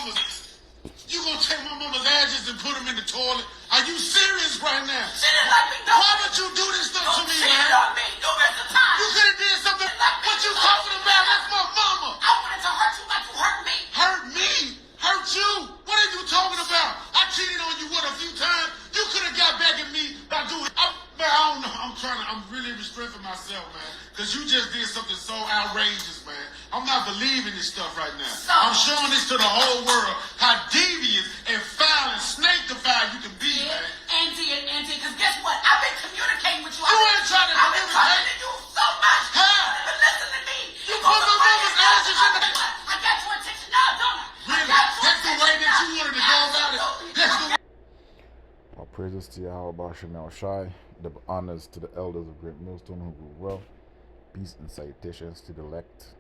mama's. You gonna take my mama's ashes and put them in the toilet? Are you serious right now? She didn't let me know. Why would you do this stuff to me, man? On me numerous times. You could have did something. What you talking about? That's my mama. I wanted to hurt you like you hurt me. Hurt me? Hurt you? What are you talking about? I cheated on you a few times. You could have got back at me by doing. Man, I don't know. I'm really restraining myself, man. Because you just did something so outrageous, man. I'm not believing this stuff right now. I'm showing this to the whole world how devious and foul and snake-defied you can be, man. Auntie, because guess what? I've been communicating with you. You ain't trying to I've been talking to you so much. How? You don't even listen to me. You put my mama's ashes in the... I got your attention now, don't I? Really? That's the way that you wanted to go about it? That's the way... All praises to Yahweh Shemel Shai, the honors to the elders of Great Millstone who grew well, peace and salutations to the elect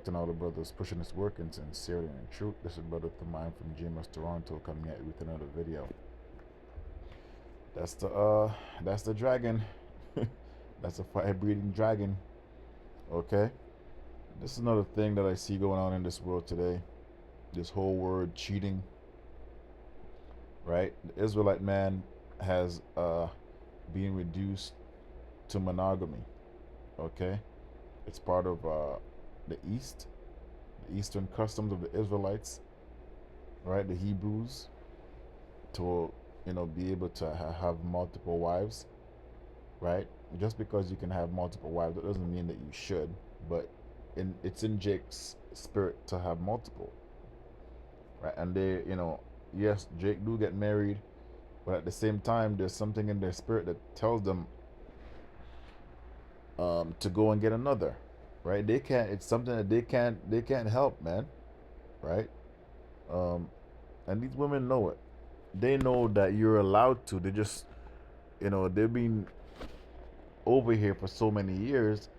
and all the brothers pushing this work in sincerity and in truth. This is Brother Thamine from GMS Toronto coming at you with another video. That's the dragon. That's a fire-breathing dragon. Okay? This is another thing that I see going on in this world today. This whole word cheating. Right? The Israelite man has been reduced to monogamy. Okay? It's part of the Eastern customs of the Israelites, right? The Hebrews, to be able to have multiple wives, right? Just because you can have multiple wives, that doesn't mean that you should. But it's in Jake's spirit to have multiple, right? And they, yes, Jake do get married, but at the same time, there's something in their spirit that tells them to go and get another, right? They can't. It's something that they can't help, man, right? And these women know it. They know that you're allowed to. They just, they've been over here for so many years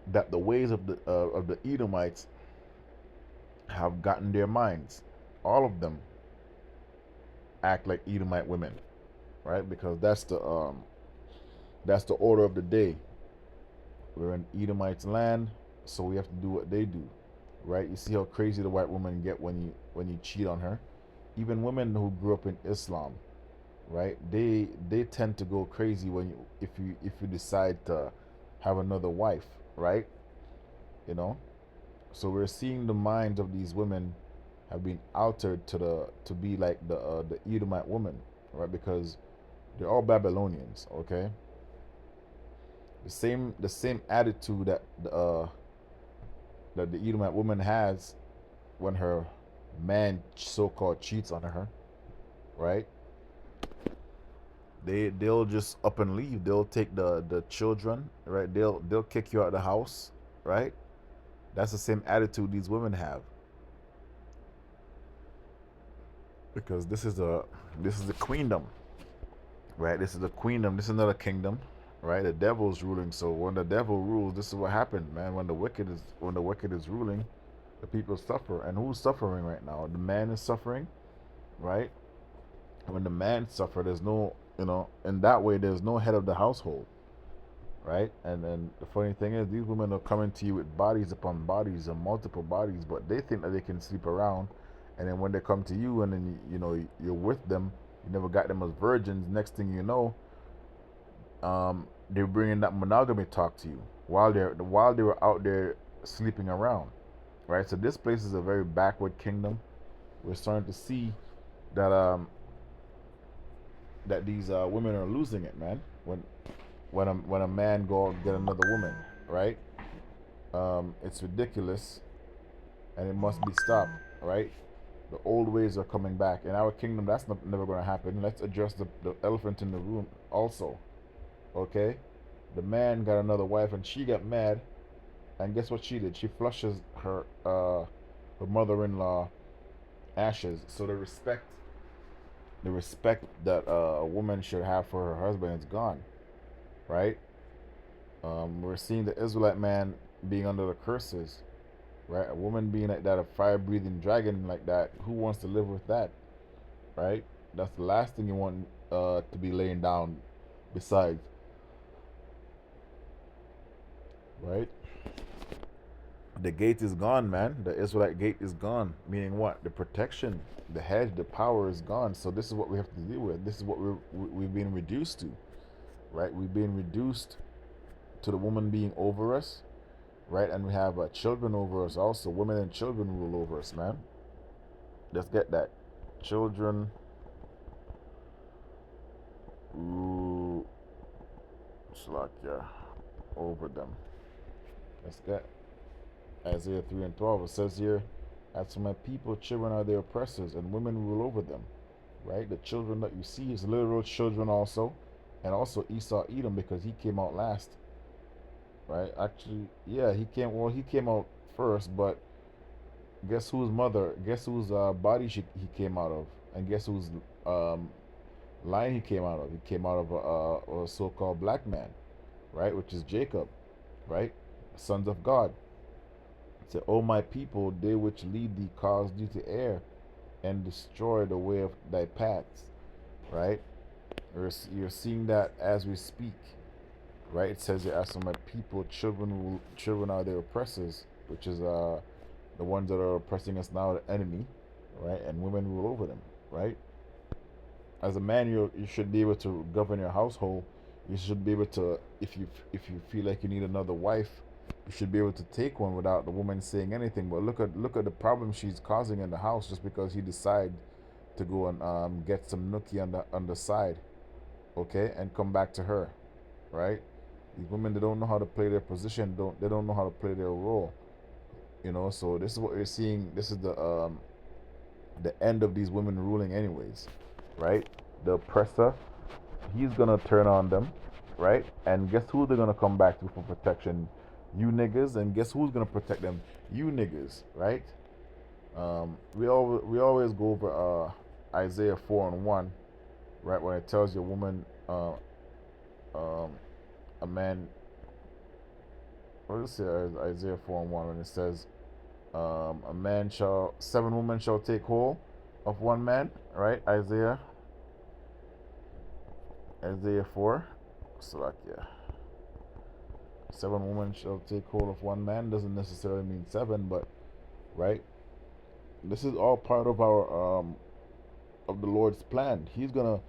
that the ways of the Edomites have gotten their minds. All of them act like Edomite women, right? Because that's the order of the day. We're in Edomites' land, so we have to do what they do, right? You see how crazy the white woman get when you cheat on her. Even women who grew up in Islam, right? They tend to go crazy if you decide to have another wife, right? So we're seeing the minds of these women have been altered to be like the Edomite woman, right? Because they're all Babylonians, okay? The same attitude that the Edomite woman has when her man so-called cheats on her, right? They'll just up and leave. They'll take the children, right? They'll kick you out of the house, right? That's the same attitude these women have. Because this is a queendom, right? This is a queendom. This is not a kingdom, right? The devil's ruling. So when the devil rules, this is what happened, man. When the wicked is ruling, the people suffer. And who's suffering right now? The man is suffering, right? When the man suffers, there's no, in that way, there's no head of the household, right? And then the funny thing is, these women are coming to you with bodies upon bodies and multiple bodies, but they think that they can sleep around. And then when they come to you and then you're with them, you never got them as virgins. Next thing you know, they're bringing that monogamy talk to you while they were out there sleeping around, right? So this place is a very backward kingdom. We're starting to see that that these women are losing it, man. When a man go out and get another woman, right? It's ridiculous, and it must be stopped, right? The old ways are coming back. In our kingdom, that's never going to happen. Let's address the elephant in the room also, okay? The man got another wife, and she got mad, and guess what she did? She flushes her mother-in-law ashes. So the respect that a woman should have for her husband is gone, right? We're seeing the Israelite man being under the curses, right? A woman being like that, a fire-breathing dragon like that. Who wants to live with that, right? That's the last thing you want to be laying down besides, right? The gate is gone, man. The Israelite gate is gone. Meaning what? The protection, the hedge, the power is gone. So this is what we have to deal with. This is what we've been reduced to, right? We've been reduced to the woman being over us, right? And we have children over us also. Women and children rule over us, man. Let's get that. Children rule Slakia over them. Let's get Isaiah 3 and 12. It says here, as for my people, children are their oppressors, and women rule over them. Right? The children that you see is literal children also, and also Esau Edom, because he came out last. Right? Actually, yeah, he came out first, but guess whose body he came out of, and guess whose line he came out of? He came out of a so-called black man, right? Which is Jacob, right? Sons of God. It said, "O my people, they which lead thee cause thee to err, and destroy the way of thy paths," right? You're seeing that as we speak, right? It says, "As for my people, children are their oppressors," which is the ones that are oppressing us now, the enemy, right? And women rule over them, right? As a man, you should be able to govern your household. You should be able to, if you feel like you need another wife, you should be able to take one without the woman saying anything. But look at the problem she's causing in the house just because he decide to go and get some nookie on the side, okay, and come back to her, right? These women, they don't know how to play their position. They don't know how to play their role, you know. So this is what you're seeing. This is the end of these women ruling, anyways, right? The oppressor, he's gonna turn on them, right? And guess who they're gonna come back to for protection? You niggas. And guess who's gonna protect them? You niggas, right? We always go over Isaiah 4 and 1, right? When it tells you a woman, a man. What does it say? Isaiah 4 and 1, when it says, seven women shall take hold of one man, right? Isaiah 4. Salakia. Seven women shall take hold of one man doesn't necessarily mean seven, but right. This is all part of our of the Lord's plan. He's gonna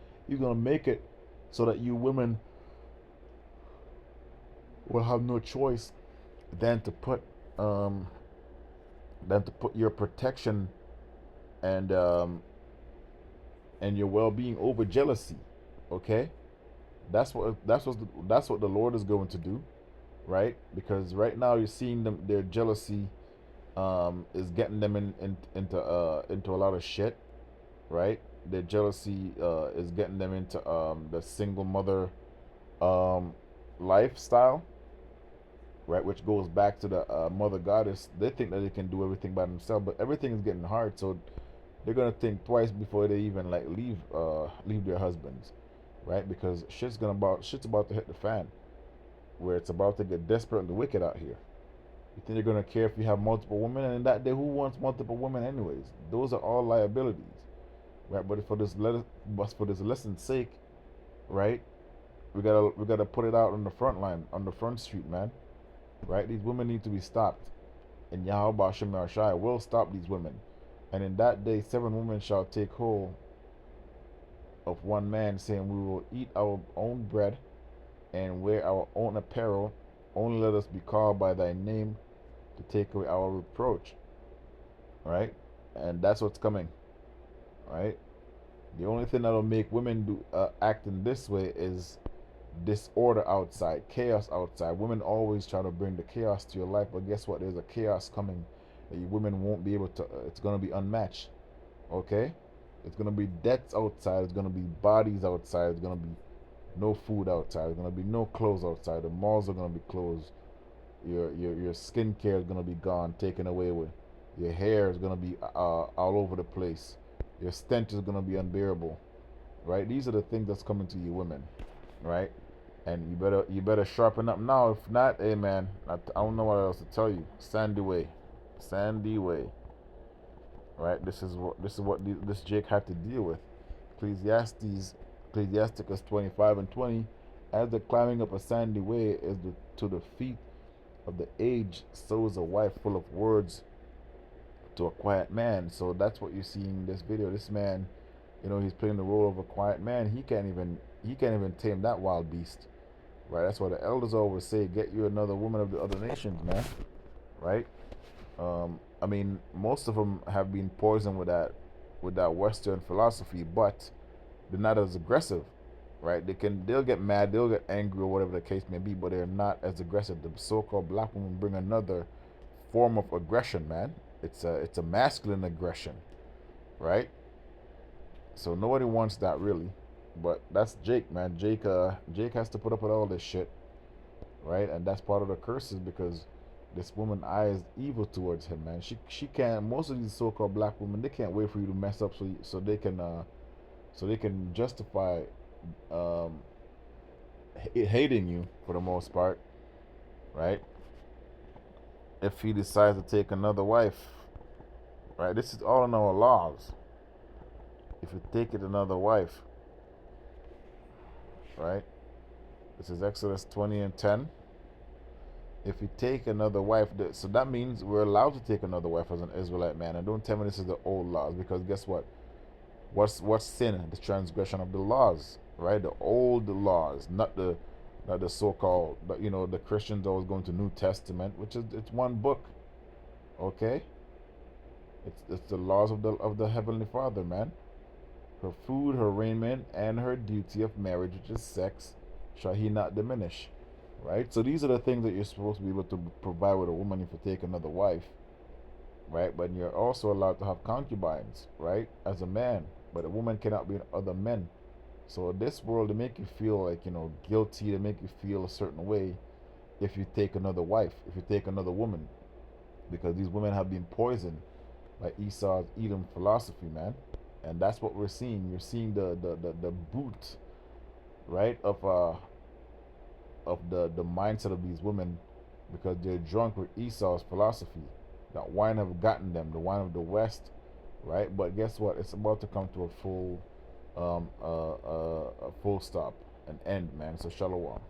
make it so that you women will have no choice than to put your protection and your well-being over jealousy. Okay, that's what the Lord is going to do, right? Because right now you're seeing their jealousy is getting them into a lot of shit, right? Their jealousy is getting them into the single mother lifestyle, right? Which goes back to the mother goddess. They think that they can do everything by themselves, but everything is getting hard, so they're gonna think twice before they even like leave their husbands, right? Because shit's about to hit the fan, where it's about to get desperately wicked out here. You think they're gonna care if you have multiple women? And in that day, who wants multiple women anyways? Those are all liabilities, right? But for this lesson's sake, right? We gotta put it out on the front line, on the front street, man. Right? These women need to be stopped, and Yahweh Bashem Yarshai will stop these women. And in that day, seven women shall take hold of one man, saying, "We will eat our own bread and wear our own apparel. Only let us be called by thy name to take away our reproach." Right? And that's what's coming. Right? The only thing that'll make women act in this way is disorder outside, chaos outside. Women always try to bring the chaos to your life, but guess what? There's a chaos coming that you women won't be able to. It's gonna be unmatched. Okay? It's gonna be deaths outside. It's gonna be bodies outside. It's gonna be no food outside. There's gonna be no clothes outside. The malls are gonna be closed. Your skincare is gonna be gone, taken away with. Your hair is gonna be all over the place. Your stench is gonna be unbearable. Right? These are the things that's coming to you women. Right? And you better sharpen up now. If not, hey man, I don't know what else to tell you. Sandy way. Right? This is what this Jake had to deal with. Ecclesiasticus 25 and 20. As the climbing up a sandy way is to the feet of the age, so is a wife full of words to a quiet man. So that's what you see in this video. This man, he's playing the role of a quiet man. He can't even tame that wild beast, right? That's why the elders always say, "Get you another woman of the other nations, man." Right? I mean, most of them have been poisoned with that Western philosophy, but they're not as aggressive, right? They'll get mad, they'll get angry, or whatever the case may be, but they're not as aggressive. The so-called black women bring another form of aggression, man. It's a masculine aggression, right? So nobody wants that really, but that's Jake, man. Jake has to put up with all this shit, right? And that's part of the curses because this woman eyes evil towards him, man. She can't. Most of these so-called black women, they can't wait for you to mess up so they can justify um, hating you for the most part, right? If he decides to take another wife, right? This is all in our laws. If you take it another wife, right? This is Exodus 20:10. If you take another wife, so that means we're allowed to take another wife as an Israelite man. And don't tell me this is the old laws, because guess what? What's sin? The transgression of the laws, right? The old laws, not the so-called, the Christians always going to New Testament, which is it's one book, okay? It's the laws of the Heavenly Father, man. Her food, her raiment, and her duty of marriage, which is sex, shall he not diminish, right? So these are the things that you're supposed to be able to provide with a woman if you take another wife, right? But you're also allowed to have concubines, right, as a man. But a woman cannot be with other men. So this world, they make you feel like, guilty. They make you feel a certain way if you take another wife, if you take another woman, because these women have been poisoned by Esau's Edom philosophy, man. And that's what we're seeing. You're seeing the boot, right, of the mindset of these women, because they're drunk with Esau's philosophy. That wine have gotten them, the wine of the West, right? But guess what? It's about to come to a full stop, an end, man. So shalom.